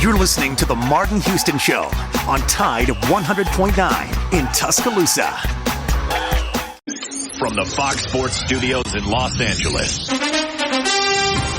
You're listening to The Martin Houston Show on Tide 100.9 in Tuscaloosa. From the Fox Sports Studios in Los Angeles,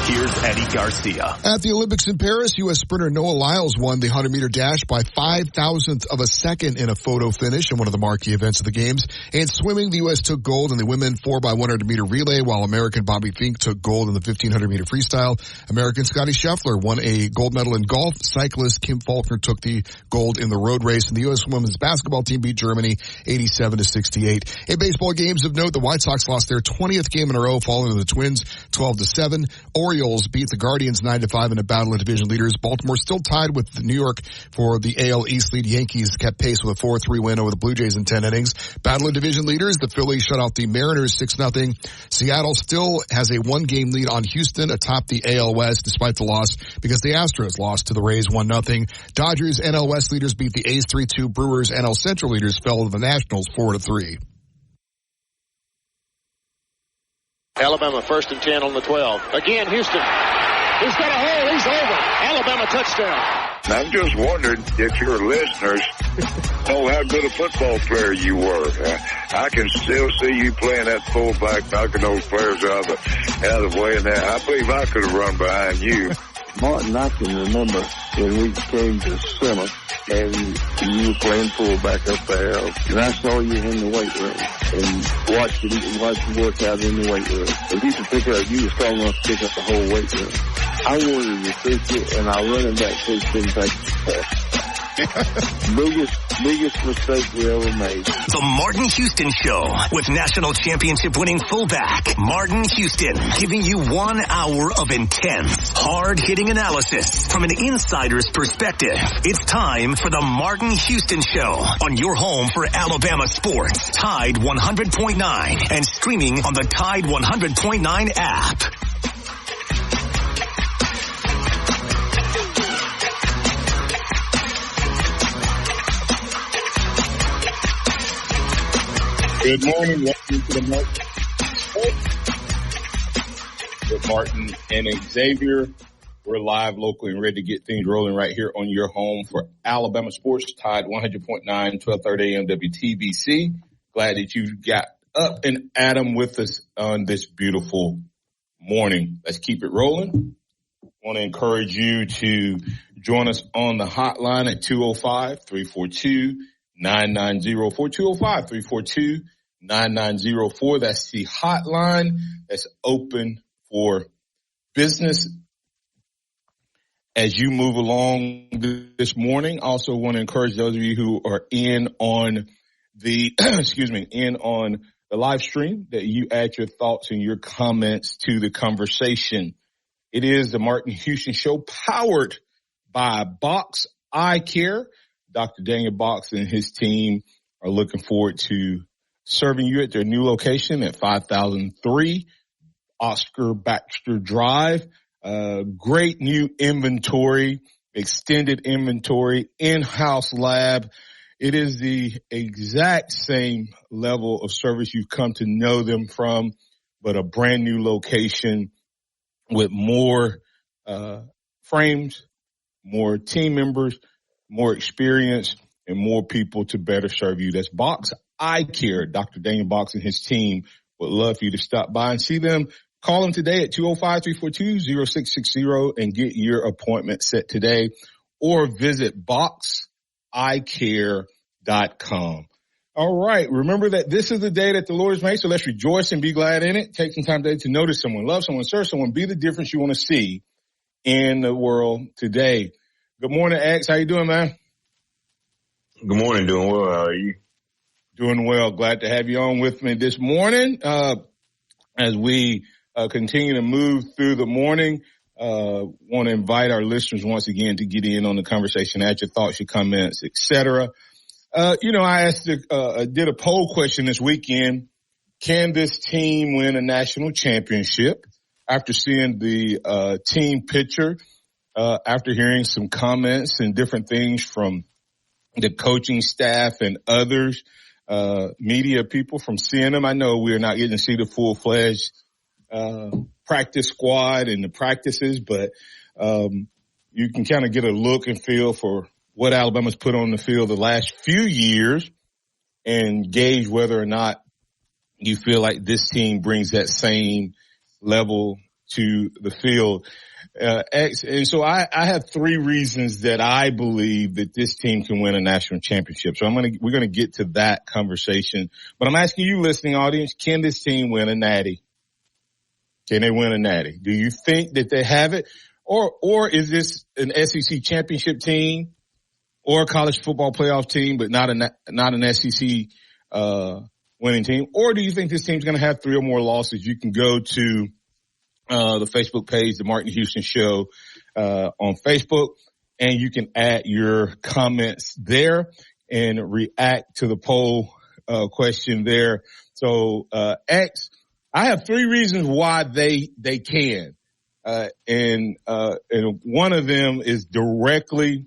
here's Eddie Garcia. At the Olympics in Paris, U.S. sprinter Noah Lyles won the 100-meter dash by 0.005 of a second in a photo finish in one of the marquee events of the Games. In swimming, the U.S. took gold in the women 4x100-meter relay, while American Bobby Fink took gold in the 1,500-meter freestyle. American Scotty Scheffler won a gold medal in golf. Cyclist Kim Faulkner took the gold in the road race. And the U.S. women's basketball team beat Germany 87-68. In baseball games of note, the White Sox lost their 20th game in a row, falling to the Twins 12-7. Orioles beat the Guardians 9-5 in a battle of division leaders. Baltimore still tied with New York for the AL East lead. Yankees kept pace with a 4-3 win over the Blue Jays in 10 innings. Battle of division leaders, the Phillies shut out the Mariners 6-0. Seattle still has a one-game lead on Houston atop the AL West despite the loss because the Astros lost to the Rays 1-0. Dodgers NL West leaders beat the A's 3-2. Brewers NL Central leaders fell to the Nationals 4-3. Alabama 1st and 10 on the 12. Again, Houston. He's got a hole. He's over. Alabama touchdown. I'm just wondering if your listeners know how good a football player you were. I can still see you playing that fullback, knocking those players out of the way. And I believe I could have run behind you. Martin, I can remember when we came to center and you were playing fullback up there. And I saw you in the weight room and watched you work out in the weight room. If you could pick up, you were strong enough to pick up the whole weight room. I wanted to fix it, and our running back coach didn't take it. biggest mistake we ever made. The Martin Houston Show with national championship winning fullback Martin Houston, giving you 1 hour of intense, hard-hitting analysis from an insider's perspective. It's time for the Martin Houston Show on your home for Alabama sports. Tide 100.9 and streaming on the Tide 100.9 app. Good morning. Welcome to the Martin with Martin and Xavier. We're live, local, and ready to get things rolling right here on your home for Alabama sports. Tide 100.9, 12:30 a.m. WTBC. Glad that you got up and at 'em with us on this beautiful morning. Let's keep it rolling. I want to encourage you to join us on the hotline at 205-342-9904, 205-342-9904. That's the hotline that's open for business. As you move along this morning, also want to encourage those of you who are in on the, in on the live stream that you add your thoughts and your comments to the conversation. It is the Martin Houston Show powered by Box Eye Care. Dr. Daniel Box and his team are looking forward to serving you at their new location at 5003 Oscar Baxter Drive. Great new inventory, extended inventory, in-house lab. It is the exact same level of service you've come to know them from, but a brand new location with more frames, more team members, more experience, and more people to better serve you. That's Box Eye Care. Dr. Daniel Box and his team would love for you to stop by and see them. Call them today at 205-342-0660 and get your appointment set today, or visit boxeyecare.com. All right. Remember that this is the day that the Lord has made, so let's rejoice and be glad in it. Take some time today to notice someone, love someone, serve someone, be the difference you want to see in the world today. Good morning, X. How you doing, man? Good morning. Doing well. How are you? Doing well. Glad to have you on with me this morning. As we continue to move through the morning, want to invite our listeners once again to get in on the conversation, add your thoughts, your comments, etc. I did a poll question this weekend. Can this team win a national championship? After seeing the team picture, after hearing some comments and different things from the coaching staff and others, media people, from seeing them, I know we're not getting to see the full-fledged practice squad and the practices, but you can kind of get a look and feel for what Alabama's put on the field the last few years and gauge whether or not you feel like this team brings that same level to the field. And so I have 3 reasons that I believe that this team can win a national championship. So we're going to get to that conversation, but I'm asking you, listening audience, can this team win a natty? Can they win a natty? Do you think that they have it? Or is this an SEC championship team or a college football playoff team, but not an SEC, winning team? Or do you think this team's going to have 3 or more losses? You can go to the Facebook page, the Martin Houston Show, on Facebook, and you can add your comments there and react to the poll, question there. So, X, I have 3 reasons why they can. And one of them is directly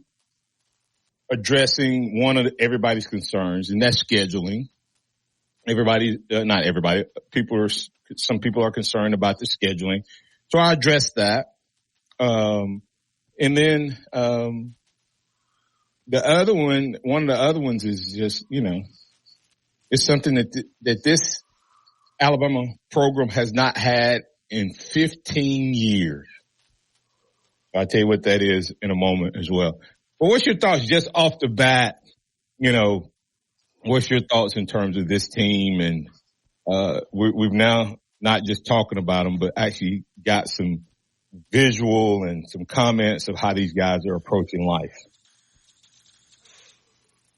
addressing one of everybody's concerns, and that's scheduling. Not everybody, some people are concerned about the scheduling. So I addressed that. And then, one of the other ones is just, it's something that this Alabama program has not had in 15 years. I'll tell you what that is in a moment as well. But what's your thoughts just off the bat? What's your thoughts in terms of this team? And we've now not just talking about them, but actually got some visual and some comments of how these guys are approaching life.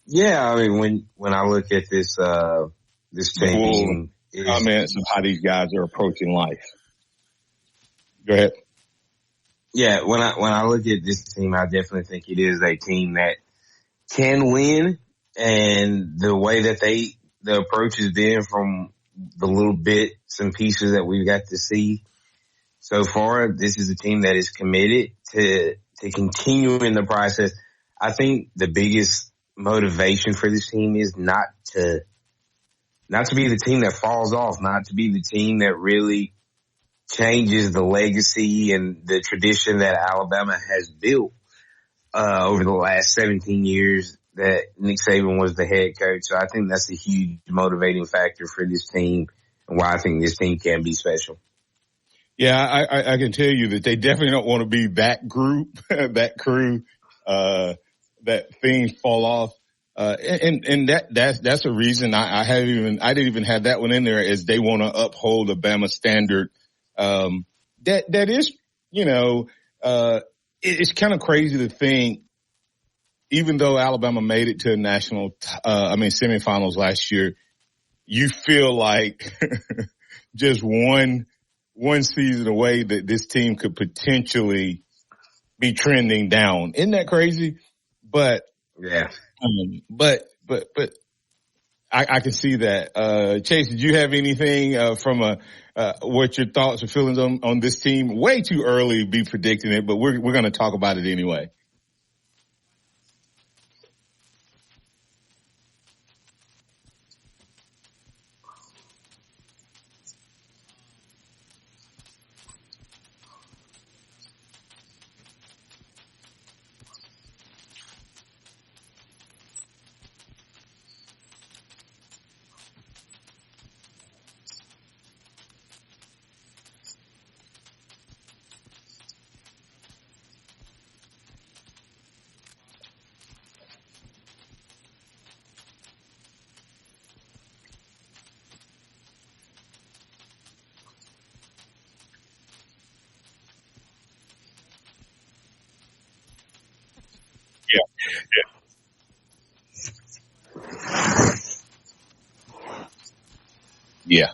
Yeah, I mean, when I look at this team, comments of how these guys are approaching life. Go ahead. Yeah, when I look at this team, I definitely think it is a team that can win. And the way that the approach has been from the little bits and pieces that we've got to see so far, this is a team that is committed to continuing the process. I think the biggest motivation for this team is not to be the team that falls off, not to be the team that really changes the legacy and the tradition that Alabama has built over the last 17 years that Nick Saban was the head coach. So I think that's a huge motivating factor for this team and why I think this team can be special. Yeah, I can tell you that they definitely don't want to be that group, that crew, that things fall off. And that's a reason I didn't even have that one in there, is they want to uphold the Bama standard. That is, it's kind of crazy to think, even though Alabama made it to a national, semifinals last year, you feel like just one season away that this team could potentially be trending down. Isn't that crazy? But yeah, but I can see that. Chase, did you have anything from what your thoughts or feelings on this team? Way too early to be predicting it, but we're going to talk about it anyway. Yeah.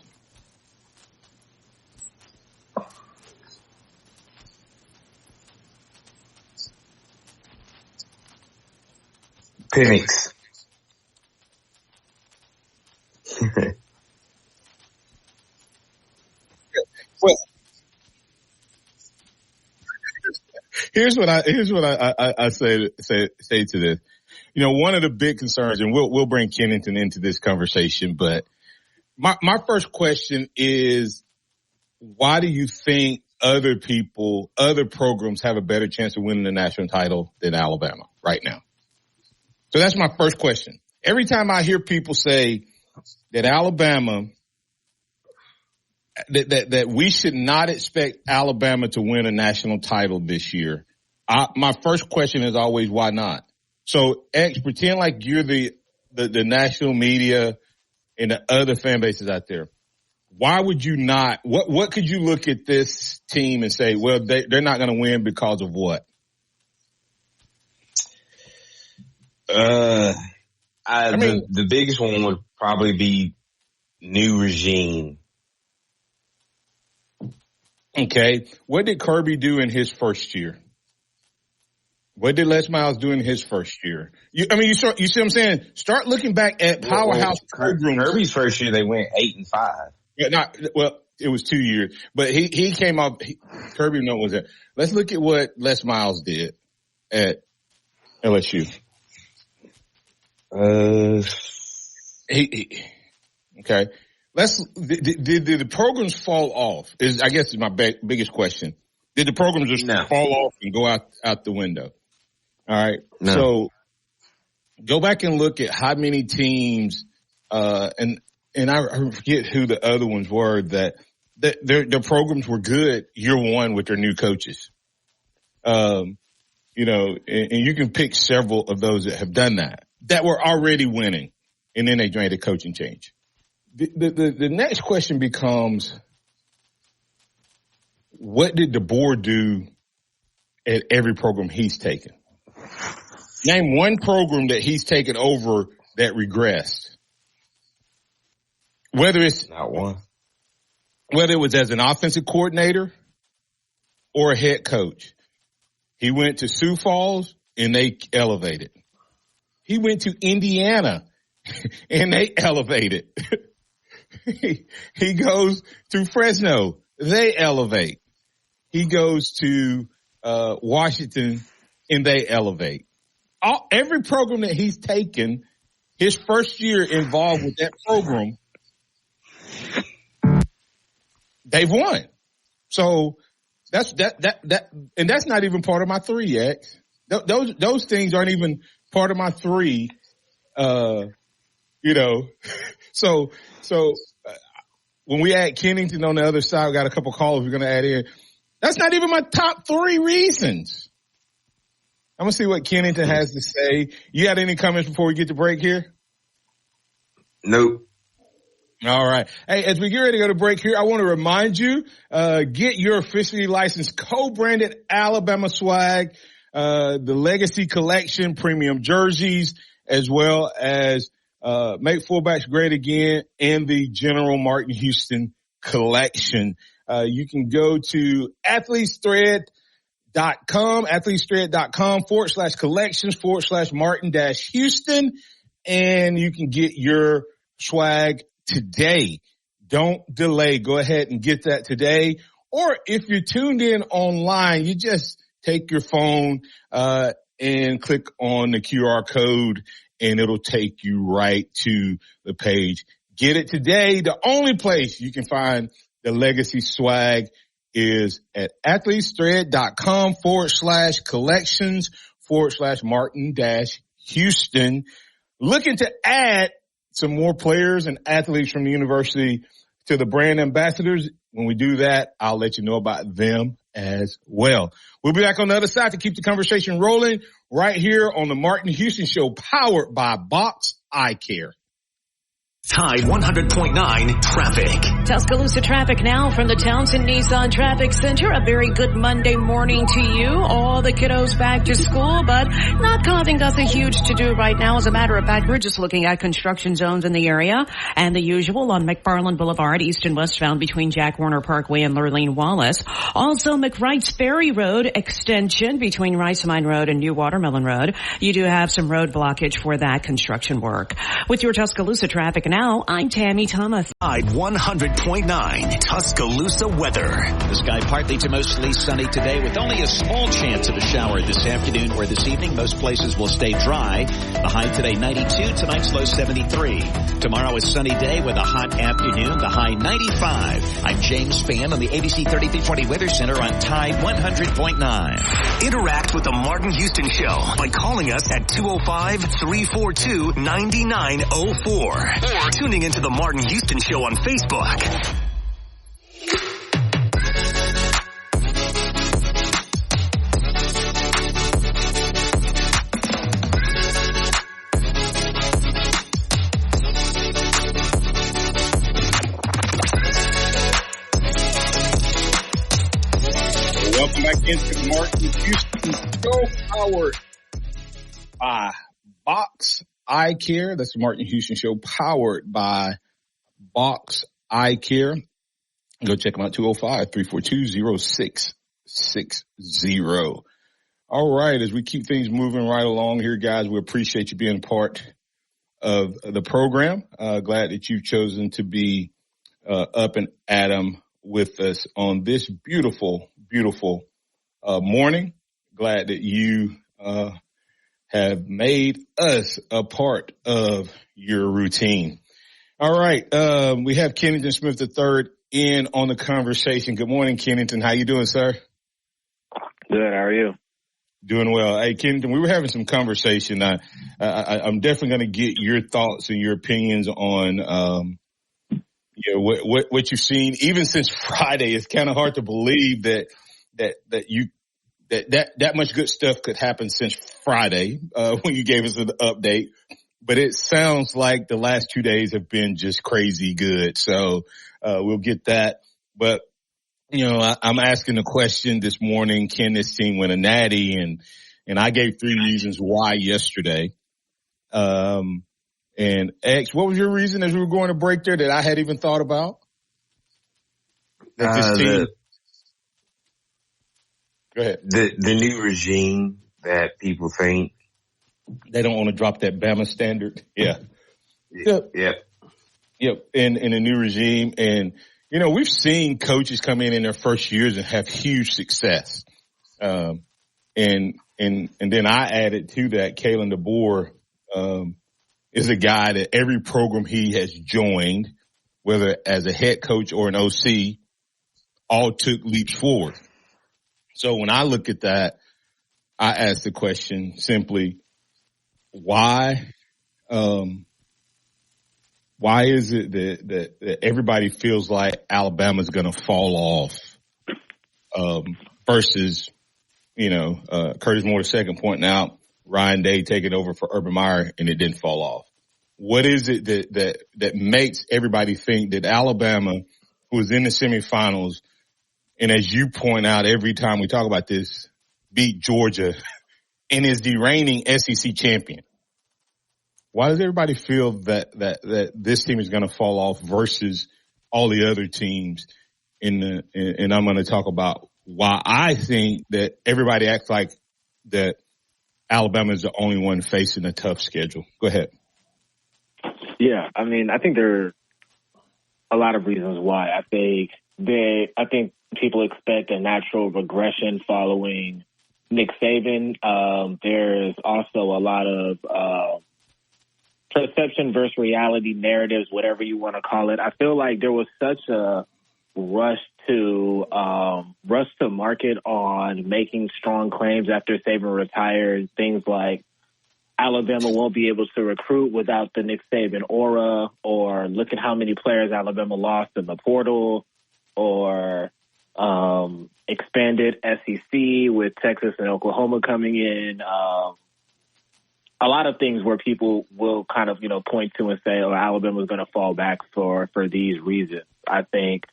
Penix. Well, here's what I say to this. One of the big concerns, and we'll bring Kennington into this conversation, but my first question is, why do you think other programs have a better chance of winning the national title than Alabama right now? So that's my first question. Every time I hear people say that Alabama, that we should not expect Alabama to win a national title this year, my first question is always, why not? So, X, pretend like you're the national media and the other fan bases out there. Why would you not? What could you look at this team and say, well, they're not going to win because of what? The biggest one would probably be new regime. Okay. What did Kirby do in his first year? What did Les Miles do in his first year? You see what I'm saying? Start looking back at powerhouse programs. Kirby's first year, they went 8-5. Yeah, it was 2 years, but he came up. Kirby, no, was that? Let's look at what Les Miles did at LSU. Okay. Did the programs fall off? I guess is my biggest question. Did the programs just fall off and go out the window? All right. No. So go back and look at how many teams, and I forget who the other ones were that their programs were good year one with their new coaches. And you can pick several of those that have done that were already winning, and then they made a coaching change. The next question becomes, what did DeBoer do at every program he's taken? Name one program that he's taken over that regressed. Whether it's not one. Whether it was as an offensive coordinator or a head coach. He went to Sioux Falls and they elevated. He went to Indiana and they elevated. He goes to Fresno, they elevate. He goes to Washington and they elevate. Every program that he's taken, his first year involved with that program, they've won. So that's and that's not even part of my 3, X. Those things aren't even part of my 3. So when we add Kennington on the other side, we got a couple callers we're going to add in. That's not even my top 3 reasons. I'm going to see what Kennington has to say. You got any comments before we get to break here? Nope. All right. Hey, as we get ready to go to break here, I want to remind you, get your officially licensed co-branded Alabama swag, the Legacy Collection premium jerseys, as well as Make Fullbacks Great Again and the General Martin Houston collection. You can go to athletesthread.com/collections/Martin-Houston, and you can get your swag today. Don't delay. Go ahead and get that today. Or if you're tuned in online, you just take your phone and click on the QR code and it'll take you right to the page. Get it today. The only place you can find the Legacy swag is at athletesthread.com/collections/Martin-Houston. Looking to add some more players and athletes from the university to the brand ambassadors. When we do that, I'll let you know about them as well. We'll be back on the other side to keep the conversation rolling right here on the Martin Houston Show, powered by Box Eye Care. Tide 100.9 traffic. Tuscaloosa traffic now from the Townsend Nissan Traffic Center. A very good Monday morning to you. All the kiddos back to school, but not causing us a huge to-do right now. As a matter of fact, we're just looking at construction zones in the area and the usual on McFarland Boulevard, east and westbound between Jack Warner Parkway and Lurleen Wallace. Also, McWright's Ferry Road extension between Rice Mine Road and New Watermelon Road. You do have some road blockage for that construction work. With your Tuscaloosa traffic now, Now, I'm Tammy Thomas. 100.9 Tuscaloosa weather. The sky partly to mostly sunny today with only a small chance of a shower this afternoon or this evening. Most places will stay dry. The high today 92, tonight's low 73. Tomorrow is sunny day with a hot afternoon, the high 95. I'm James Spann on the ABC 3320 Weather Center on Tide 100.9. Interact with the Martin Houston Show by calling us at 205-342-9904 or tuning into the Martin Houston Show on Facebook. Welcome back into the Martin Houston Show, powered by Box Eye Care. That's the Martin Houston Show, powered by Box Eye Care. Go check them out, 205-342-0660. All right, as we keep things moving right along here, guys, we appreciate you being part of the program. Glad that you've chosen to be up and at 'em with us on this beautiful morning. Glad that you have made us a part of your routine. All right, we have Kennington Smith III in on the conversation. Good morning, Kennington. How you doing, sir? Good. How are you? Doing well. Hey, Kennington, we were having some conversation. I'm definitely going to get your thoughts and your opinions on what you've seen even since Friday. It's kind of hard to believe that much good stuff could happen since Friday when you gave us an update. But it sounds like the last 2 days have been just crazy good. So we'll get that. But I'm asking the question this morning: can this team win a natty? And I gave 3 reasons why yesterday. And X, what was your reason as we were going to break there that I hadn't even thought about? That this team. Go ahead. The new regime that people think they don't want to drop that Bama standard. Yeah. Yep. And a new regime. And, we've seen coaches come in their first years and have huge success. And then I added to that, Kalen DeBoer, is a guy that every program he has joined, whether as a head coach or an OC, all took leaps forward. So when I look at that, I ask the question simply, why is it that everybody feels like Alabama's going to fall off, versus, Curtis Moore II pointing out Ryan Day taking over for Urban Meyer and it didn't fall off. What is it that makes everybody think that Alabama, who was in the semifinals, and as you point out every time we talk about this, beat Georgia and is the reigning SEC champion? Why does everybody feel that this team is going to fall off versus all the other teams? And I'm going to talk about why I think that everybody acts like that Alabama is the only one facing a tough schedule. Go ahead. Yeah, I think there are a lot of reasons why. I think people expect a natural regression following Nick Saban. There's also a lot of perception versus reality narratives, whatever you want to call it. I feel like there was such a rush to market on making strong claims after Saban retired. Things like Alabama won't be able to recruit without the Nick Saban aura, or look at how many players Alabama lost in the portal, or expanded SEC with Texas and Oklahoma coming in. A lot of things where people will kind of, point to and say, Alabama's going to fall back for these reasons. I think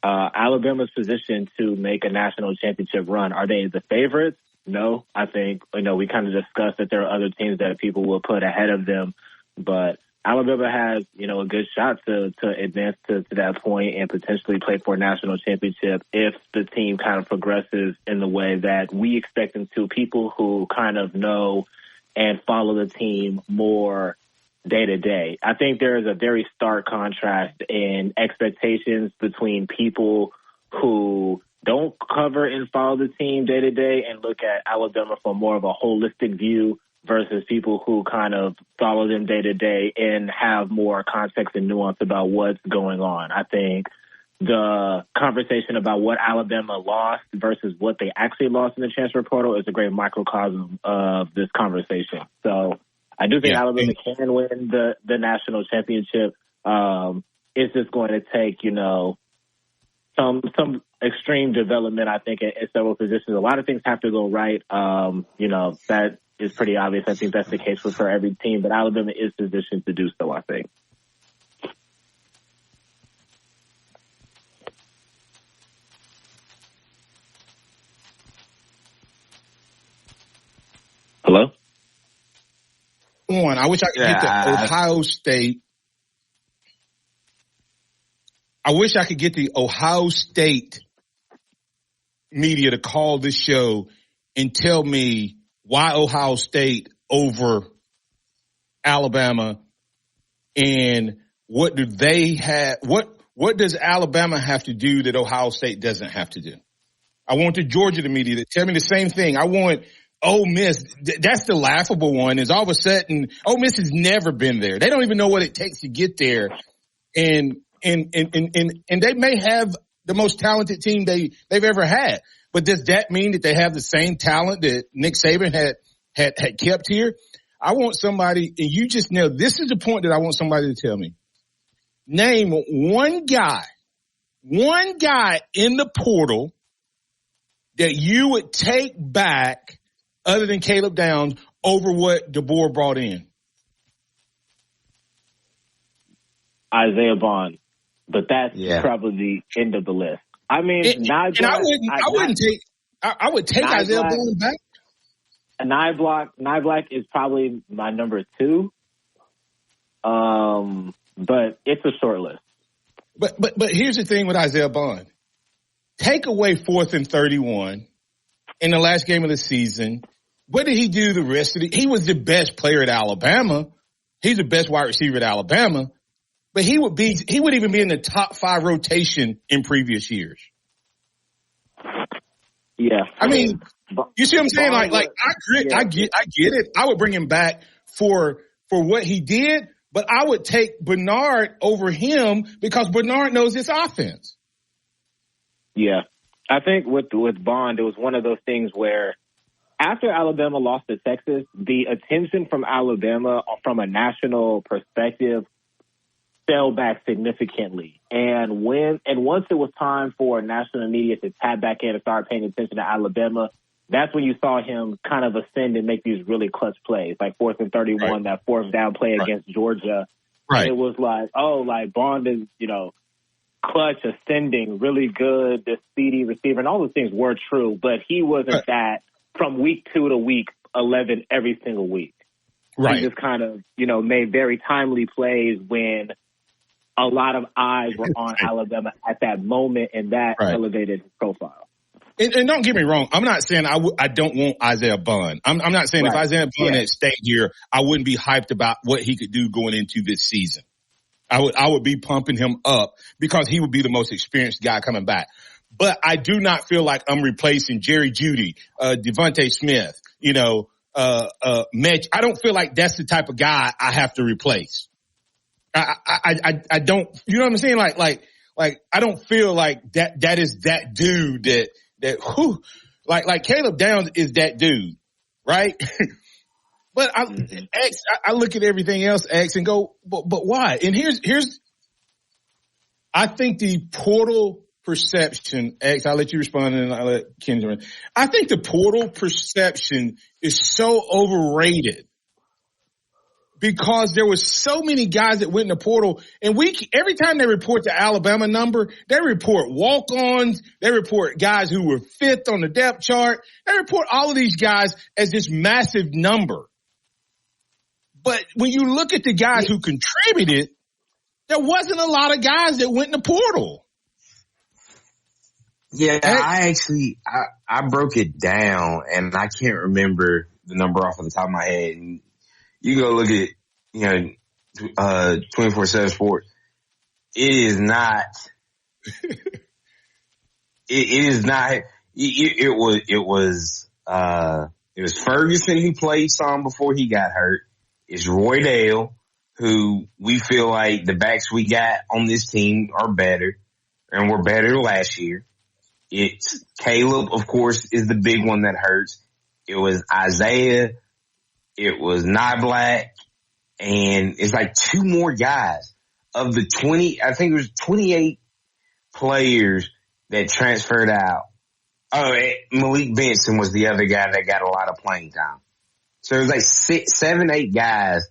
Alabama's position to make a national championship run, are they the favorites? No. I think, we kind of discussed that there are other teams that people will put ahead of them, but Alabama has, a good shot to advance to that point and potentially play for a national championship if the team kind of progresses in the way that we expect them to. People who kind of know and follow the team more day to day. I think there is a very stark contrast in expectations between people who don't cover and follow the team day to day and look at Alabama from more of a holistic view versus people who kind of follow them day to day and have more context and nuance about what's going on. I think the conversation about what Alabama lost versus what they actually lost in the transfer portal is a great microcosm of this conversation. So I do think Alabama can win the national championship. It's just going to take, some extreme development, I think, at several positions. A lot of things have to go right. That is pretty obvious. I think that's the case for every team, but Alabama is positioned to do so, I think. Hello? I wish I could get the Ohio State. I wish I could get the Ohio State media to call this show and tell me why Ohio State over Alabama and what do they have, what does Alabama have to do that Ohio State doesn't have to do? I want the Georgia media to tell me the same thing. I want Ole Miss. That's the laughable one, is all of a sudden Ole Miss has never been there. They don't even know what it takes to get there. And they may have the most talented team they've ever had. But does that mean that they have the same talent that Nick Saban had kept here? I want somebody, and you just know, this is the point that I want somebody to tell me. Name one guy in the portal that you would take back other than Caleb Downs over what DeBoer brought in. Isaiah Bond. But that's probably the end of the list. I mean, I would take Isaiah Bond back. Nyblack is probably my number 2. But it's a short list. But here's the thing with Isaiah Bond. Take away 4th and 31 in the last game of the season. What did he do the rest of he was the best player at Alabama. He's the best wide receiver at Alabama. But he would even be in the top 5 rotation in previous years. Yeah. I mean, you see what I'm saying? I get it. I would bring him back for what he did, but I would take Bernard over him because Bernard knows this offense. Yeah. I think with Bond, it was one of those things where after Alabama lost to Texas, the attention from Alabama from a national perspective fell back significantly. And once it was time for national media to tap back in and start paying attention to Alabama, that's when you saw him kind of ascend and make these really clutch plays, like 4th and 31, that 4th down play against Georgia. Right. And it was like, Bond is, clutch, ascending, really good, the speedy receiver, and all those things were true, but he wasn't that from week 2 to week 11 every single week. Right. He just kind of, made very timely plays when a lot of eyes were on Alabama at that moment, and that elevated his profile. And don't get me wrong. I'm not saying I don't want Isaiah Bond. I'm not saying if Isaiah Bond had stayed here, I wouldn't be hyped about what he could do going into this season. I would be pumping him up because he would be the most experienced guy coming back. But I do not feel like I'm replacing Jerry Jeudy, Devontae Smith, Mitch. I don't feel like that's the type of guy I have to replace. I don't, you know what I'm saying? Like I don't feel like that is that dude like Caleb Downs is that dude, right? But I look at everything else, X, and go, but why? And here's, I think the portal perception, X, I'll let you respond and I'll let Ken join. I think the portal perception is so overrated because there was so many guys that went in the portal, and every time they report the Alabama number, they report walk-ons, they report guys who were 5th on the depth chart, they report all of these guys as this massive number. But when you look at the guys who contributed, there wasn't a lot of guys that went in the portal. Yeah, I broke it down, and I can't remember the number off of the top of my head. And you go look at, 24/7 Sports. It is not. It is not. It was Ferguson who played some before he got hurt. It's Roy Dale, who we feel like the backs we got on this team are better and were better last year. It's Caleb, of course, is the big one that hurts. It was Isaiah. It was Niblack. And it's like two more guys of the 20, I think it was 28 players that transferred out. Oh, Malik Benson was the other guy that got a lot of playing time. So it was like 7, 8 guys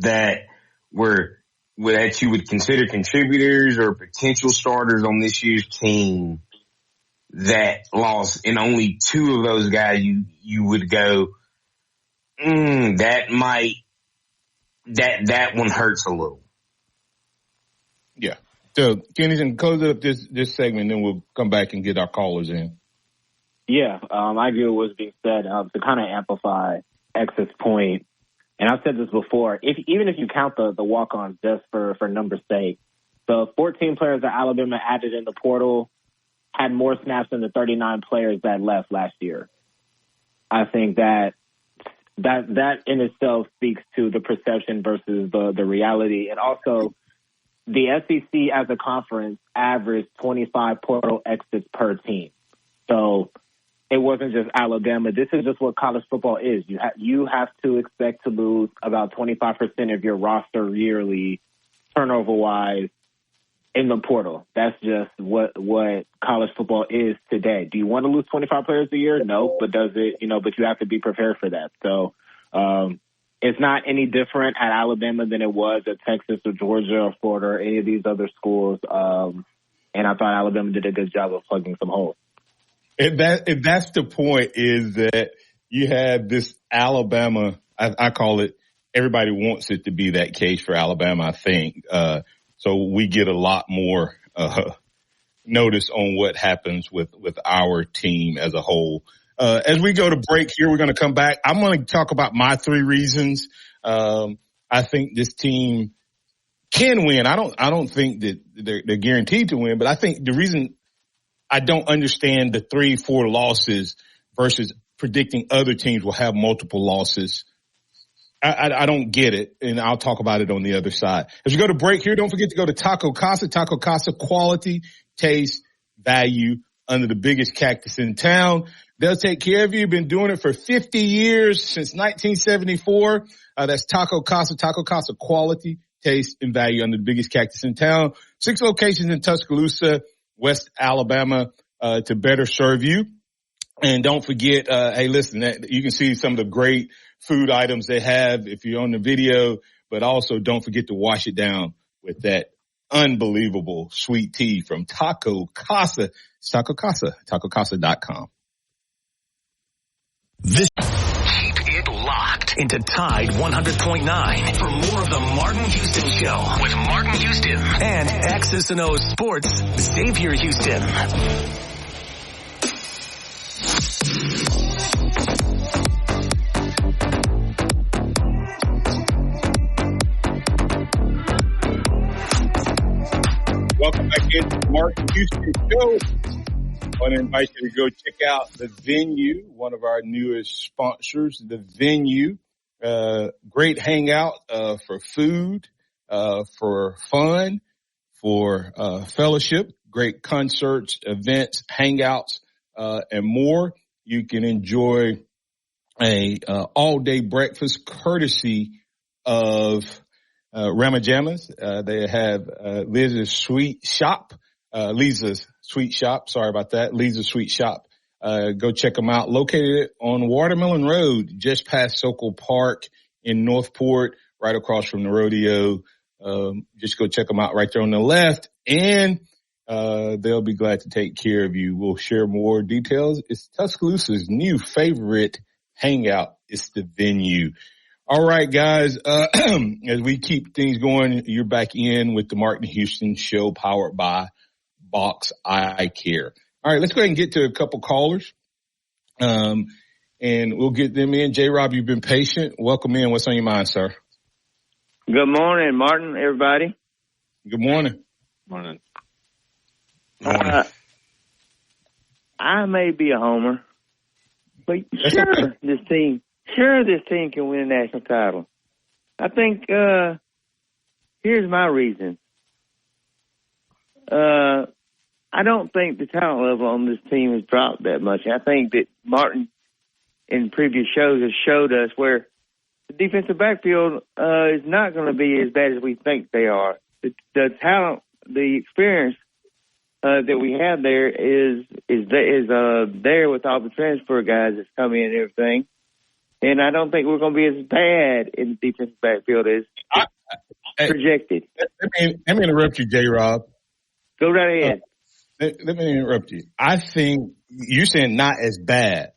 that that you would consider contributors or potential starters on this year's team that lost, and only 2 of those guys you would go, that one hurts a little. Yeah. So, Kenny, close up this segment, then we'll come back and get our callers in. Yeah, I agree with what's being said. To kind of amplify X's point, and I've said this before, even if you count the walk-ons just for numbers' sake, the 14 players that Alabama added in the portal had more snaps than the 39 players that left last year. I think that in itself speaks to the perception versus the reality. And also, the SEC as a conference averaged 25 portal exits per team. So it wasn't just Alabama. This is just what college football is. You have to expect to lose about 25% of your roster yearly, turnover-wise, in the portal. That's just what college football is today. Do you want to lose 25 players a year? No, but does it? But you have to be prepared for that. So it's not any different at Alabama than it was at Texas or Georgia or Florida or any of these other schools. And I thought Alabama did a good job of plugging some holes. And that's the point, is that you have this Alabama, I call it, everybody wants it to be that case for Alabama, I think. So we get a lot more notice on what happens with our team as a whole. As we go to break here, we're going to come back. I'm going to talk about my 3 reasons. I think this team can win. I don't think that they're guaranteed to win, but I think the reason I don't understand the 3-4 losses versus predicting other teams will have multiple losses. I don't get it, and I'll talk about it on the other side. As we go to break here, don't forget to go to Taco Casa. Taco Casa, quality, taste, value, under the biggest cactus in town. They'll take care of you. Been doing it for 50 years, since 1974. That's Taco Casa. Taco Casa, quality, taste, and value, under the biggest cactus in town. 6 locations in Tuscaloosa, West Alabama, to better serve you. And don't forget, hey, listen, you can see some of the great food items they have if you're on the video, but also don't forget to wash it down with that unbelievable sweet tea from Taco Casa. It's Taco Casa, tacocasa.com. Keep it locked into Tide 100.9 for more of the Martin Houston Show with Martin Houston and X's and O's Sports, Xavier Houston. Welcome back into the Martin Houston Show. I want to invite you to go check out The Venue, one of our newest sponsors, The Venue. Great hangout for food, for fun, for fellowship, great concerts, events, hangouts, and more. You can enjoy a all-day breakfast courtesy of Rama Jammas. They have Lisa's Sweet Shop. Lisa's Sweet Shop. Sorry about that. Lisa's Sweet Shop. Go check them out. Located on Watermelon Road, just past Sokol Park in Northport, right across from the rodeo. Just go check them out right there on the left, and they'll be glad to take care of you. We'll share more details. It's Tuscaloosa's new favorite hangout. It's The Venue. All right, guys, as we keep things going, you're back in with the Martin Houston Show, powered by Box Eye Care. All right, let's go ahead and get to a couple callers, and we'll get them in. J-Rob, you've been patient. Welcome in. What's on your mind, sir? Good morning, Martin, everybody. Good morning. Morning. I may be a homer, but this team can win a national title. I think, here's my reason. I don't think the talent level on this team has dropped that much. I think that Martin in previous shows has showed us where the defensive backfield is not going to be as bad as we think they are. The talent, the experience that we have there is there with all the transfer guys that's come in and everything. And I don't think we're going to be as bad in the defensive backfield as projected. Let me interrupt you, J-Rob. Go right ahead. Let me interrupt you. I think you're saying not as bad.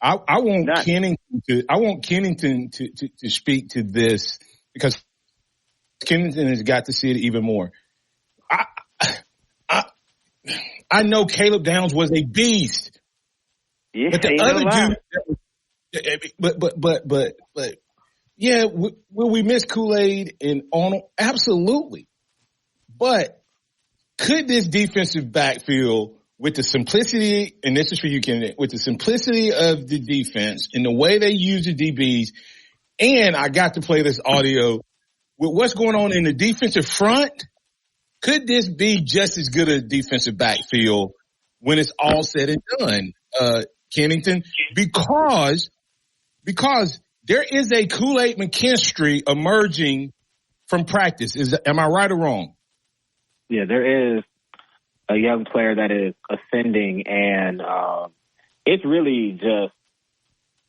I want Kennington to speak to this because Kennington has got to see it even more. I know Caleb Downs was a beast. Yeah, but the other dude, but yeah, will we miss Kool-Aid and Arnold? Absolutely. But could this defensive backfield, with the simplicity, and this is for you, Ken, with the simplicity of the defense and the way they use the DBs, and I got to play this audio with what's going on in the defensive front, could this be just as good a defensive backfield when it's all said and done, Kennington? Because there is a Kool-Aid McKinstry emerging from practice. Am I right or wrong? Yeah, there is a young player that is ascending, and it's really just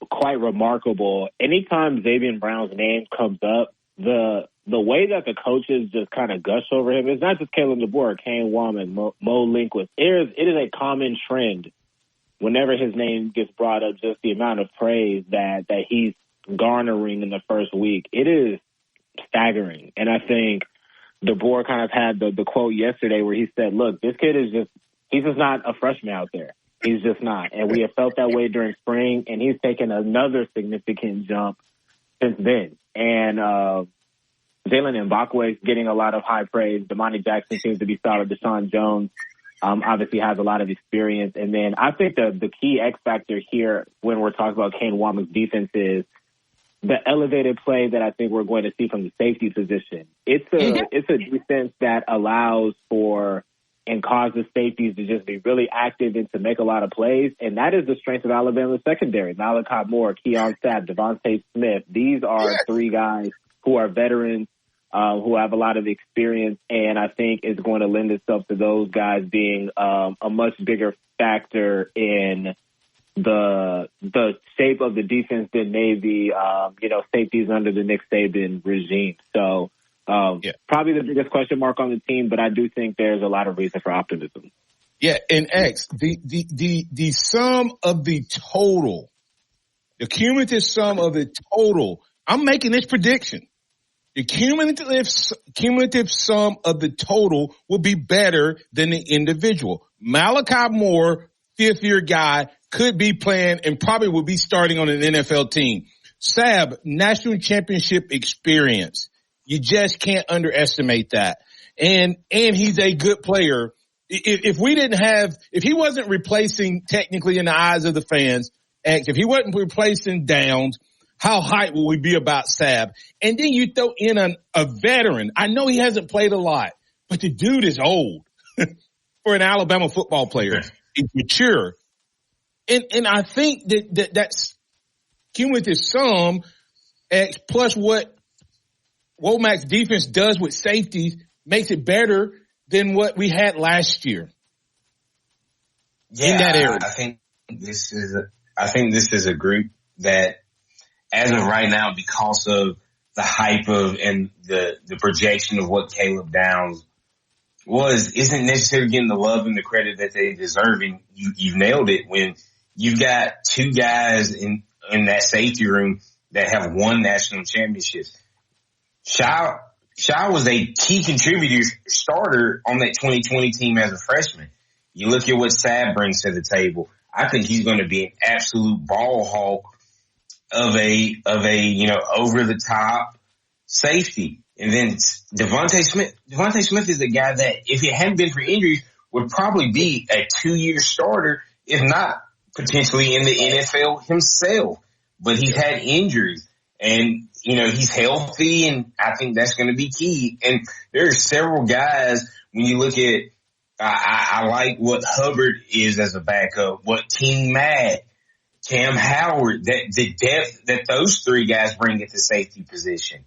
quite remarkable. Anytime Xavier Brown's name comes up, the way that the coaches just kind of gush over him, it's not just Kalen DeBoer, Kane Wallman, Mo Linquist. It is a common trend whenever his name gets brought up, just the amount of praise that he's garnering in the first week. It is staggering. And I think DeBoer kind of had the quote yesterday where he said, look, this kid he's just not a freshman out there. He's just not. And we have felt that way during spring, and he's taken another significant jump since then. And Jalen Mbakwe is getting a lot of high praise. Damani Jackson seems to be solid. Deshaun Jones obviously has a lot of experience. And then I think the key X factor here when we're talking about Kane Wommack's defense is the elevated play that I think we're going to see from the safety position. It's a defense that allows for and causes safeties to just be really active and to make a lot of plays. And that is the strength of Alabama's secondary. Malachi Moore, Keon Sapp, Devontae Smith. These are three guys who are veterans, who have a lot of experience. And I think it's going to lend itself to those guys being a much bigger factor in the shape of the defense than maybe, safeties under the Nick Saban regime. So, probably the biggest question mark on the team, but I do think there's a lot of reason for optimism. Yeah, and X, the sum of the total, the cumulative sum of the total, I'm making this prediction. The cumulative sum of the total will be better than the individual. Malachi Moore, fifth-year guy, could be playing and probably will be starting on an NFL team. Sapp, national championship experience. You just can't underestimate that. And he's a good player. If he wasn't replacing technically in the eyes of the fans, if he wasn't replacing Downs, how hyped will we be about Sapp? And then you throw in a veteran. I know he hasn't played a lot, but the dude is old for an Alabama football player. He's mature. And I think that's cumulative sum X plus what Womack's defense does with safeties makes it better than what we had last year. Yeah, in that area. I think this is a group that, as of right now, because of the hype of and the projection of what Caleb Downs isn't necessarily getting the love and the credit that they deserve. And you've nailed it when you've got two guys in that safety room that have won national championships. Shaw was a key contributor, starter on that 2020 team as a freshman. You look at what Sapp brings to the table. I think he's going to be an absolute ball hawk of a over the top safety. And then Devontae Smith. Devontae Smith is a guy that, if it hadn't been for injuries, would probably be a 2-year starter, if not potentially in the NFL himself. But he's had injuries, and, you know, he's healthy, and I think that's going to be key. And there are several guys, when you look at, I like what Hubbard is as a backup, what King Matt, Cam Howard, the depth that those three guys bring at the safety position.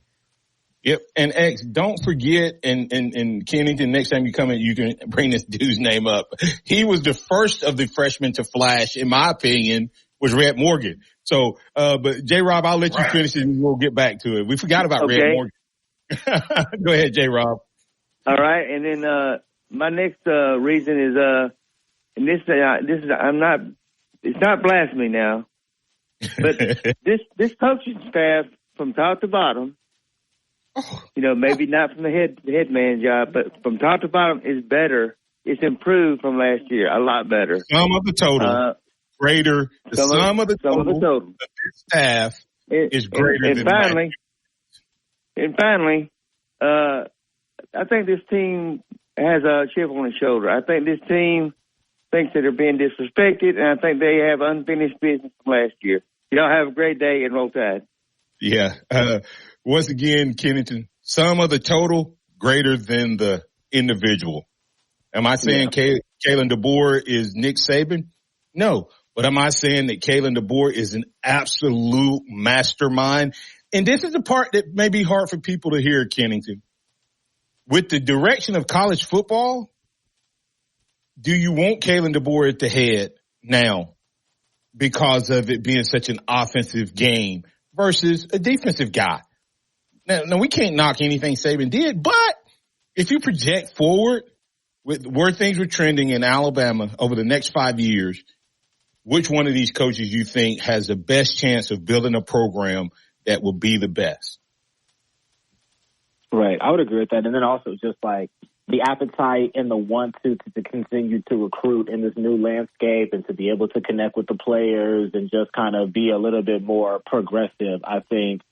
Yep. And X, don't forget, and Kennington, next time you come in, you can bring this dude's name up. He was the first of the freshmen to flash, in my opinion, was Red Morgan. So, but J-Rob, I'll let you finish it and we'll get back to it. We forgot about Red Morgan. Go ahead, J-Rob. All right. And then, my next, reason is, and this is, it's not blasphemy now, but this coaching staff from top to bottom, you know, maybe not from the head man job, but from top to bottom is better. It's improved from last year, a lot better. Sum of the total greater. The sum of the total of this staff is greater than that. And finally, I think this team has a chip on its shoulder. I think this team thinks that they're being disrespected, and I think they have unfinished business from last year. Y'all have a great day and Roll Tide. Yeah. Once again, Kennington, sum of the total greater than the individual. Am I saying Kalen DeBoer is Nick Saban? No. But am I saying that Kalen DeBoer is an absolute mastermind? And this is the part that may be hard for people to hear, Kennington. With the direction of college football, do you want Kalen DeBoer at the head now because of it being such an offensive game versus a defensive guy? Now we can't knock anything Saban did, but if you project forward with where things were trending in Alabama over the next 5 years, which one of these coaches you think has the best chance of building a program that will be the best? Right. I would agree with that. And then also just like the appetite and the want to continue to recruit in this new landscape and to be able to connect with the players and just kind of be a little bit more progressive. I think,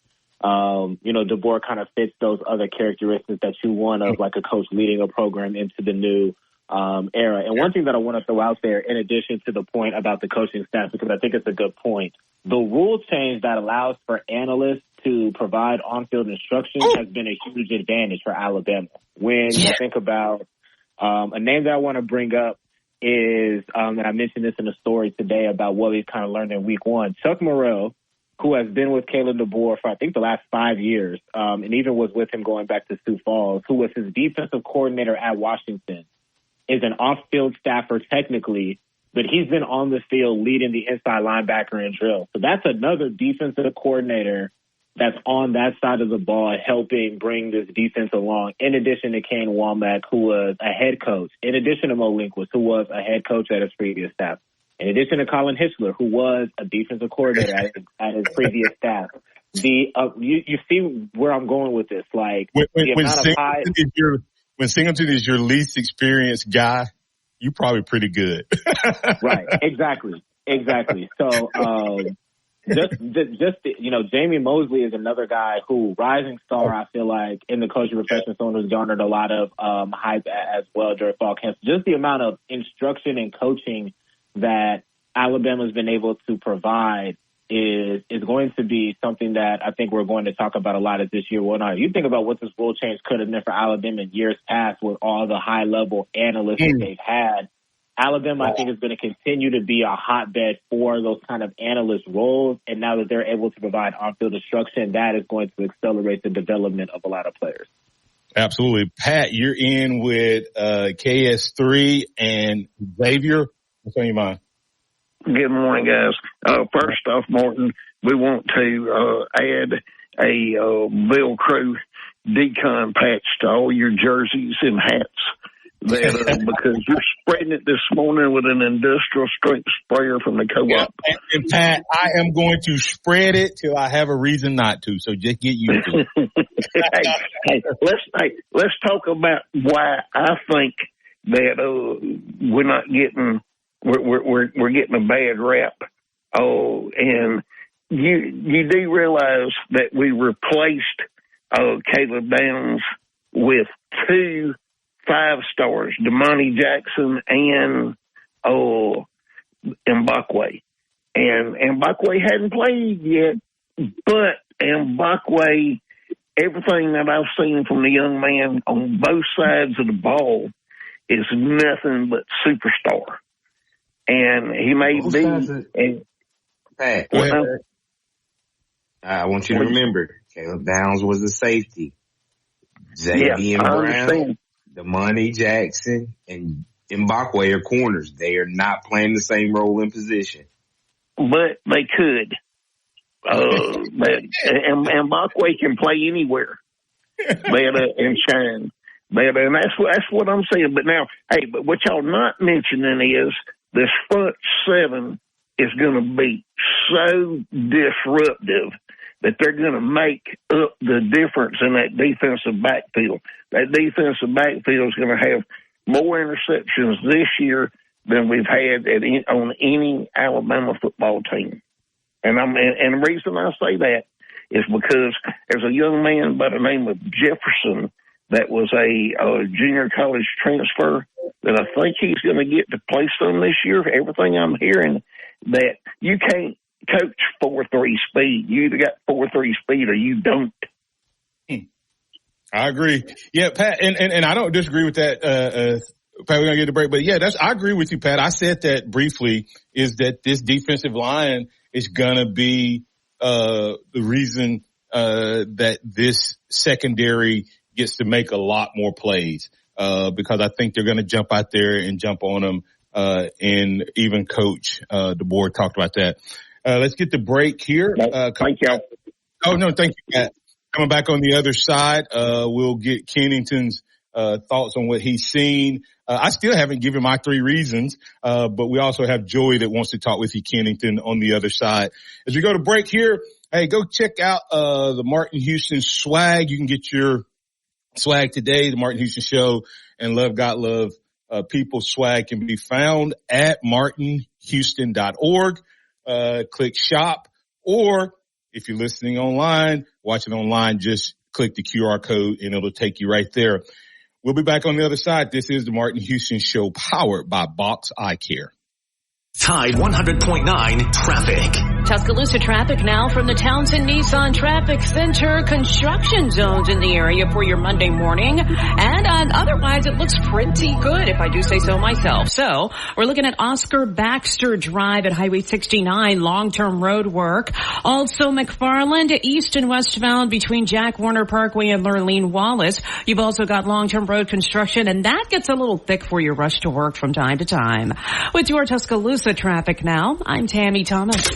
DeBoer kind of fits those other characteristics that you want of like a coach leading a program into the new era. And one thing that I want to throw out there, in addition to the point about the coaching staff, because I think it's a good point, the rule change that allows for analysts to provide on-field instruction has been a huge advantage for Alabama. When you think about a name that I want to bring up is, and I mentioned this in a story today about what we've kind of learned in week one, Chuck Morrell, who has been with Kalen DeBoer for, I think, the last 5 years, and even was with him going back to Sioux Falls, who was his defensive coordinator at Washington, is an off-field staffer technically, but he's been on the field leading the inside linebacker in drill. So that's another defensive coordinator that's on that side of the ball helping bring this defense along, in addition to Kane Womack, who was a head coach, in addition to Mo Linquist, who was a head coach at his previous staff, in addition to Colin Hitchler, who was a defensive coordinator at his previous staff. You see where I'm going with this. Like, when Singleton is your least experienced guy, you're probably pretty good. Right. Exactly. So, Jamie Mosley is another guy who, rising star, I feel like, in the coaching profession, someone who's garnered a lot of hype as well during fall camp. Just the amount of instruction and coaching that Alabama's been able to provide is going to be something that I think we're going to talk about a lot as this year went on. You think about what this rule change could have meant for Alabama in years past with all the high-level analysts that they've had. Alabama, I think, is going to continue to be a hotbed for those kind of analyst roles, and now that they're able to provide on-field instruction, that is going to accelerate the development of a lot of players. Absolutely. Pat, you're in with KS3 and Xavier. What's on your mind? Good morning, guys. First off, Martin, we want to add a Bill Crew decon patch to all your jerseys and hats. Because you're spreading it this morning with an industrial strength sprayer from the co-op. Yeah, and Pat, I am going to spread it till I have a reason not to. So just get used to it. Let's talk about why I think that we're not getting we're getting a bad rap. Oh, and you do realize that we replaced Caleb Downs with 2 5-stars, Damani Jackson and Mbakwe. And Mbakwe hadn't played yet, but Mbakwe, everything that I've seen from the young man on both sides of the ball is nothing but superstar. And he may be. Pat, I want you to remember, Caleb Downs was a safety. Xavier Brown, Damani Jackson, and Mbakwe are corners. They are not playing the same role in position. But they could. And Mbakwe can play anywhere. And shine. And that's what I'm saying. But now, hey, but what y'all not mentioning is this front 7 is going to be so disruptive that they're going to make up the difference in that defensive backfield. That defensive backfield is going to have more interceptions this year than we've had on any Alabama football team. And the reason I say that is because there's a young man by the name of Jefferson that was a junior college transfer that I think he's going to get to play some this year. Everything I'm hearing, that you can't coach 4.3 speed. You either got 4.3 speed or you don't. I agree. Yeah, Pat, and I don't disagree with that. Pat, we're gonna get the break, but yeah, I agree with you, Pat. I said that briefly, is that this defensive line is gonna be the reason that this secondary gets to make a lot more plays, because I think they're gonna jump out there and jump on them, and even Coach DeBoer talked about that. Let's get the break here. Thank you. Oh no, thank you, Pat. Coming back on the other side, we'll get Kennington's thoughts on what he's seen. I still haven't given my 3 reasons, but we also have Joey that wants to talk with you, Kennington, on the other side. As we go to break here, hey, go check out the Martin Houston swag. You can get your swag today. The Martin Houston Show and Love God Love People swag can be found at martinhouston.org. Click shop, or if you're listening online, watching online, just click the QR code and it'll take you right there. We'll be back on the other side. This is the Martin Houston Show, powered by Box Eye Care. Tide 100.9 traffic. Tuscaloosa traffic now from the Townsend Nissan Traffic Center. Construction zones in the area for your Monday morning. And otherwise, it looks pretty good, if I do say so myself. So we're looking at Oscar Baxter Drive at Highway 69, long-term road work. Also McFarland, east and westbound between Jack Warner Parkway and Lurleen Wallace. You've also got long-term road construction, and that gets a little thick for your rush to work from time to time. With your Tuscaloosa traffic now, I'm Tammy Thomas.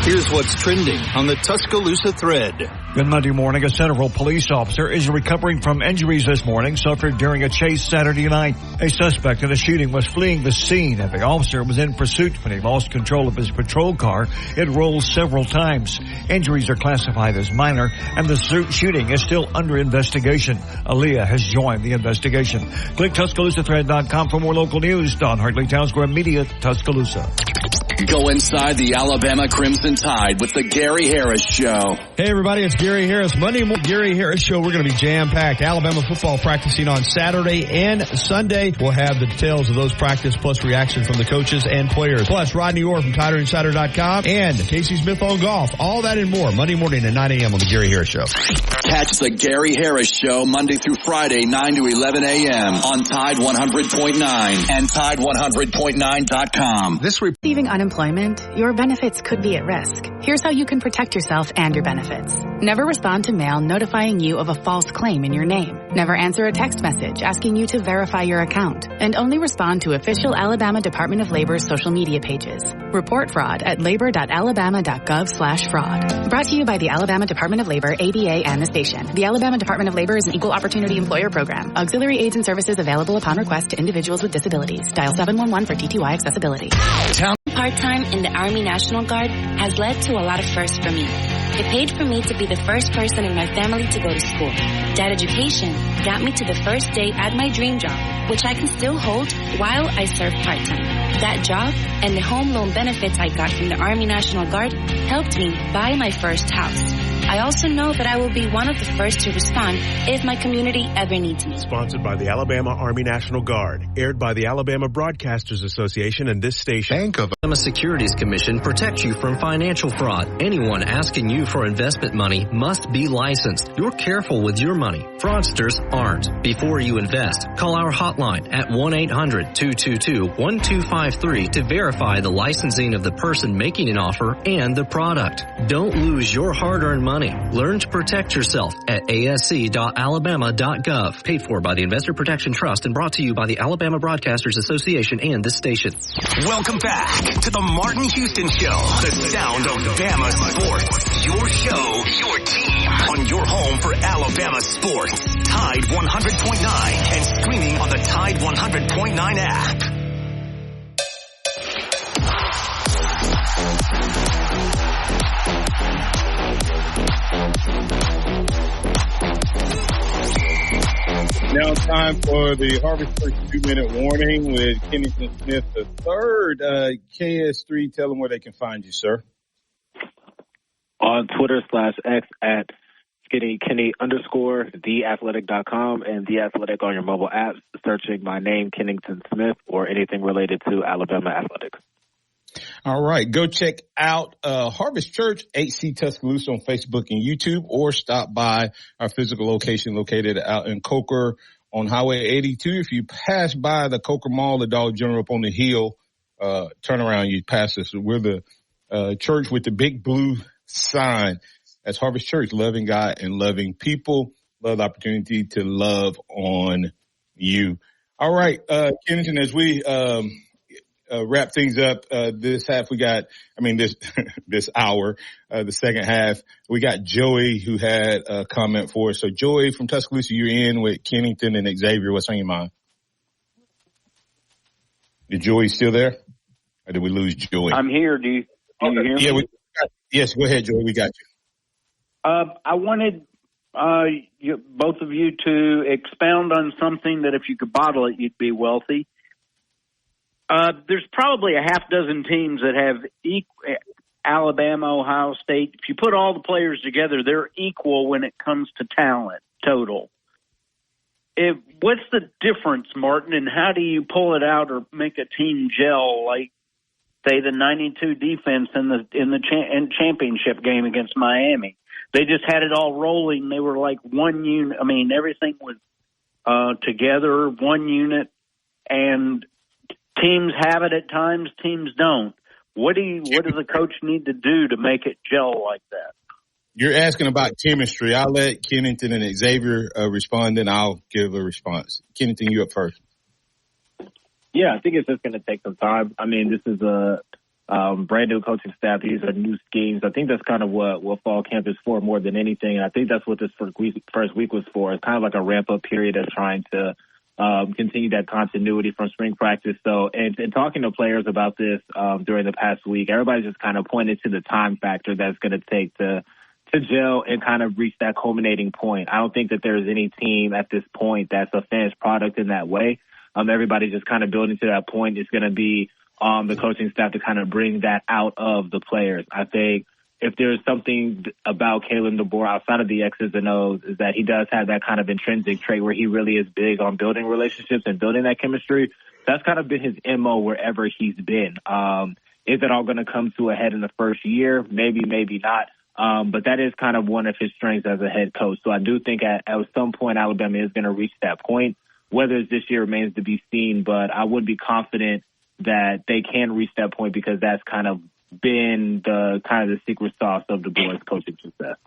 Here's what's trending on the Tuscaloosa thread. Good Monday morning. A Centerville police officer is recovering from injuries this morning suffered during a chase Saturday night. A suspect in a shooting was fleeing the scene, and the officer was in pursuit when he lost control of his patrol car. It rolled several times. Injuries are classified as minor, and the shooting is still under investigation. Aaliyah has joined the investigation. Click TuscaloosaThread.com for more local news. Don Hartley, Town Square Media, Tuscaloosa. Go inside the Alabama Crimson Tide with the Gary Harris Show. Hey everybody, it's Gary Harris. Monday morning Gary Harris Show. We're going to be jam-packed. Alabama football practicing on Saturday and Sunday. We'll have the details of those practice plus reaction from the coaches and players. Plus Rodney Orr from TiderInsider.com and Casey Smith on golf. All that and more Monday morning at 9 a.m. on the Gary Harris Show. Catch the Gary Harris Show Monday through Friday, 9 to 11 a.m. on Tide 100.9 and Tide100.9.com. Receiving unemployment, your benefits could be at risk. Here's how you can protect yourself and your benefits. Never respond to mail notifying you of a false claim in your name. Never answer a text message asking you to verify your account. And only respond to official Alabama Department of Labor's social media pages. Report fraud at labor.alabama.gov/fraud. Brought to you by the Alabama Department of Labor, ABA, and the station. The Alabama Department of Labor is an equal opportunity employer program. Auxiliary aids and services available upon request to individuals with disabilities. Dial 711 for TTY accessibility. Part-time in the Army National Guard has led to a lot of firsts for me. It paid for me to be the first person in my family to go to school. That education got me to the first day at my dream job, which I can still hold while I serve part-time. That job and the home loan benefits I got from the Army National Guard helped me buy my first house. I also know that I will be one of the first to respond if my community ever needs me. Sponsored by the Alabama Army National Guard. Aired by the Alabama Broadcasters Association and this station. Bank of Alabama Securities Commission protects you from financial fraud. Anyone asking you for investment money must be licensed. You're careful with your money. Fraudsters aren't. Before you invest, call our hotline at 1-800-222-1253 to verify the licensing of the person making an offer and the product. Don't lose your hard-earned money. Learn to protect yourself at asc.alabama.gov. Paid for by the Investor Protection Trust and brought to you by the Alabama Broadcasters Association and this station. Welcome back to the Martin Houston Show, the sound of Bama sports. Your show, your team, on your home for Alabama sports. Tide 100.9 and streaming on the Tide 100.9 app. Now it's time for the Harvest Church 2-minute warning with Kennington Smith III. KS3, tell them where they can find you, sir. On Twitter/X at skinnykenny_theathletic.com and The Athletic on your mobile apps, searching my name, Kennington Smith, or anything related to Alabama athletics. All right. Go check out Harvest Church, HC Tuscaloosa on Facebook and YouTube, or stop by our physical location located out in Coker on Highway 82. If you pass by the Coker Mall, the Dollar General up on the hill, turn around, you pass us. We're the church with the big blue sign. That's Harvest Church, loving God and loving people. Love the opportunity to love on you. All right, Kennington, as we wrap things up this half, this hour, the second half, we got Joey who had a comment for us. So Joey from Tuscaloosa, you're in with Kennington and Xavier. What's on your mind? Is Joey still there? Or did we lose Joey? I'm here. Do you hear me? Yeah, yes, go ahead, Joey. We got you. I wanted both of you to expound on something that if you could bottle it, you'd be wealthy. There's probably a half dozen teams that have Alabama, Ohio State. If you put all the players together, they're equal when it comes to talent total. What's the difference, Martin, and how do you pull it out or make a team gel like, say, the 92 defense in the championship game against Miami? They just had it all rolling. They were like one unit. I mean, everything was together, one unit, and teams have it at times, teams don't. What does the coach need to do to make it gel like that? You're asking about chemistry. I'll let Kennington and Xavier respond, and I'll give a response. Kennington, you up first. Yeah, I think it's just going to take some time. I mean, this is a brand new coaching staff. These are new schemes. I think that's kind of what fall camp is for more than anything. And I think that's what this first week was for. It's kind of like a ramp-up period of trying to continue that continuity from spring practice. So, and talking to players about this during the past week, everybody's just kind of pointed to the time factor that's going to take to gel and kind of reach that culminating point. I don't think that there's any team at this point that's a finished product in that way. Everybody's just kind of building to that point. It's going to be the coaching staff to kind of bring that out of the players. I think if there's something about Kalen DeBoer outside of the X's and O's is that he does have that kind of intrinsic trait where he really is big on building relationships and building that chemistry. That's kind of been his MO wherever he's been. Is it all going to come to a head in the first year? Maybe, maybe not. But that is kind of one of his strengths as a head coach. So I do think at some point Alabama is going to reach that point. Whether it's this year remains to be seen, but I would be confident that they can reach that point because that's kind of been the secret sauce of the boys' coaching success.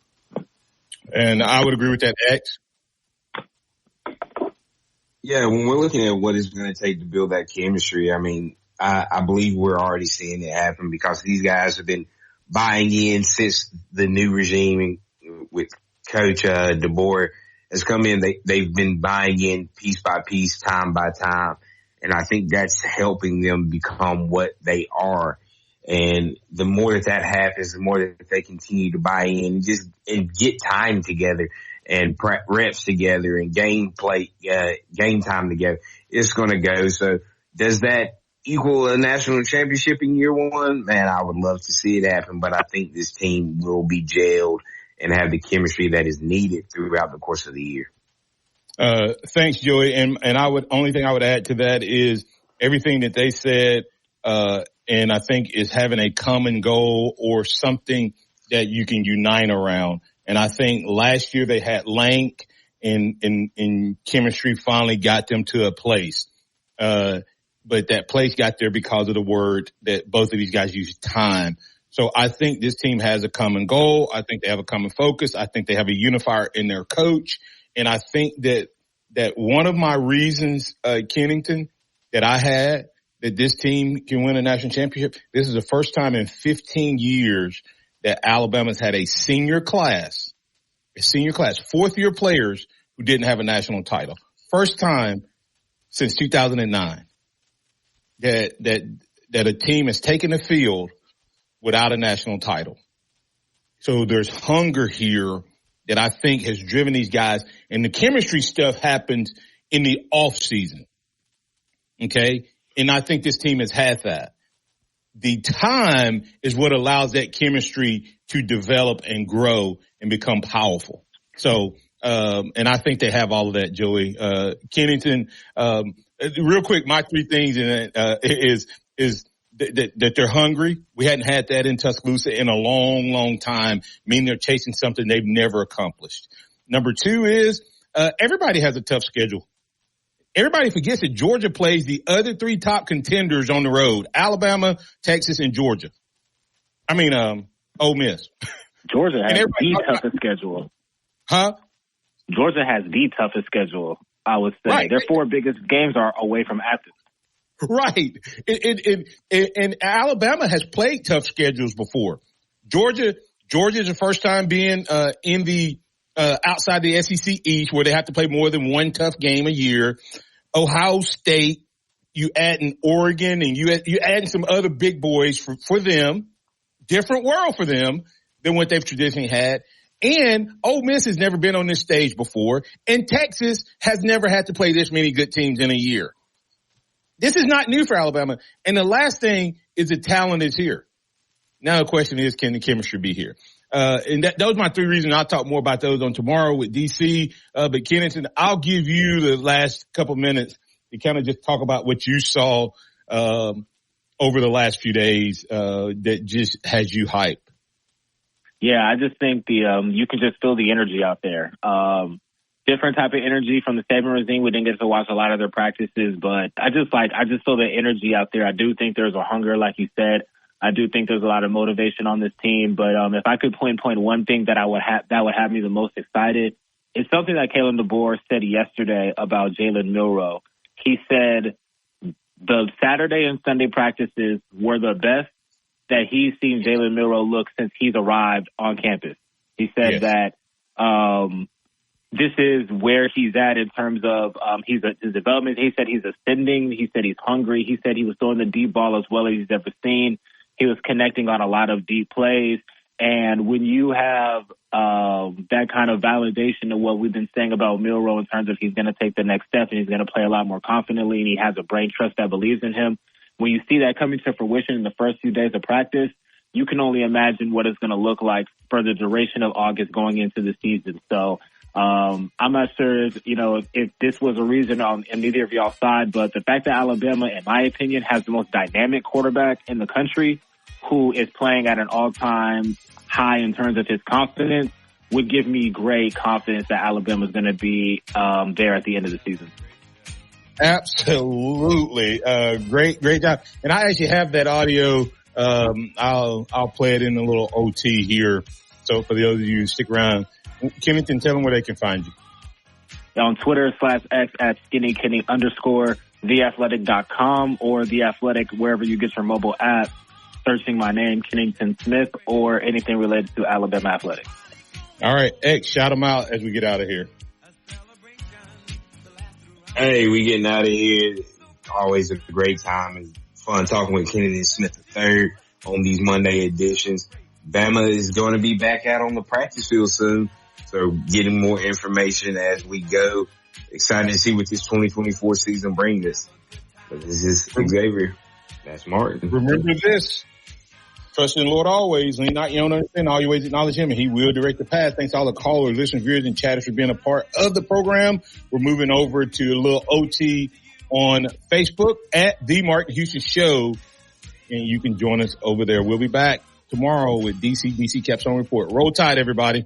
And I would agree with that, X. Yeah, when we're looking at what it's going to take to build that chemistry, I mean, I believe we're already seeing it happen because these guys have been buying in since the new regime with Coach DeBoer has come in. They've been buying in piece by piece, time by time. And I think that's helping them become what they are. And the more that happens, the more that they continue to buy in and get time together and reps together and game time together, it's going to go. So does that equal a national championship in year one? Man, I would love to see it happen, but I think this team will be gelled and have the chemistry that is needed throughout the course of the year. Thanks, Joey. And only thing I would add to that is everything that they said, and I think is having a common goal or something that you can unite around. And I think last year they had length and chemistry finally got them to a place. But that place got there because of the word that both of these guys use, time. So I think this team has a common goal. I think they have a common focus. I think they have a unifier in their coach. And I think that one of my reasons, Kennington, that I had that this team can win a national championship, this is the first time in 15 years that Alabama's had a senior class, fourth year players who didn't have a national title. First time since 2009 that a team has taken the field without a national title. So there's hunger here that I think has driven these guys, and the chemistry stuff happens in the off season. Okay. And I think this team has had that. The time is what allows that chemistry to develop and grow and become powerful. So, and I think they have all of that, Joey. Kennington, real quick, my three things is that they're hungry. We hadn't had that in Tuscaloosa in a long, long time, meaning they're chasing something they've never accomplished. Number two is, everybody has a tough schedule. Everybody forgets that Georgia plays the other three top contenders on the road: Alabama, Texas, and Georgia. I mean, Ole Miss. Georgia has the toughest schedule. Huh? Georgia has the toughest schedule, I would say. Right. Their four biggest games are away from Athens. Right. And Alabama has played tough schedules before. Georgia is the first time being in the outside the SEC East, where they have to play more than one tough game a year. Ohio State, you add in Oregon, and you add in some other big boys for them. Different world for them than what they've traditionally had. And Ole Miss has never been on this stage before, and Texas has never had to play this many good teams in a year. This is not new for Alabama. And the last thing is the talent is here. Now the question is, can the chemistry be here? And those are my three reasons. I'll talk more about those on tomorrow with DC. But Kennington, I'll give you the last couple minutes to kind of just talk about what you saw, over the last few days, that just has you hyped. Yeah, I just think you can just feel the energy out there. Different type of energy from the Saban regime. We didn't get to watch a lot of their practices, but I just feel the energy out there. I do think there's a hunger, like you said. I do think there's a lot of motivation on this team. But if I could point one thing that would have me the most excited, it's something that Kalen DeBoer said yesterday about Jalen Milroe. He said the Saturday and Sunday practices were the best that he's seen Jalen Milroe look since he's arrived on campus. He said that this is where he's at in terms of his development. He said he's ascending. He said he's hungry. He said he was throwing the deep ball as well as he's ever seen. He was connecting on a lot of deep plays. And when you have that kind of validation of what we've been saying about Milroe in terms of he's going to take the next step and he's going to play a lot more confidently and he has a brain trust that believes in him, when you see that coming to fruition in the first few days of practice, you can only imagine what it's going to look like for the duration of August going into the season. So I'm not sure if this was a reason on neither of y'all's side, but the fact that Alabama, in my opinion, has the most dynamic quarterback in the country who is playing at an all-time high in terms of his confidence would give me great confidence that Alabama is going to be there at the end of the season. Absolutely. Great job. And I actually have that audio. I'll play it in a little OT here. So for those of you who stick around, Kennington, tell them where they can find you. On Twitter /X at skinnykenny _ theathletic.com or The Athletic, wherever you get your mobile app, searching my name, Kennington Smith, or anything related to Alabama Athletics. All right. X, shout them out as we get out of here. Hey, we getting out of here. Always a great time and fun talking with Kennington Smith III on these Monday editions. Bama is going to be back out on the practice field soon, so getting more information as we go. Excited to see what this 2024 season brings us. But this is Xavier. That's Martin. Remember this. Trust in the Lord always. Lean not your own understanding. All your ways acknowledge him, and he will direct the path. Thanks to all the callers, listeners, viewers, and chatters for being a part of the program. We're moving over to a little OT on Facebook at The Martin Houston Show, and you can join us over there. We'll be back tomorrow with DC Capstone Report. Roll Tide, everybody.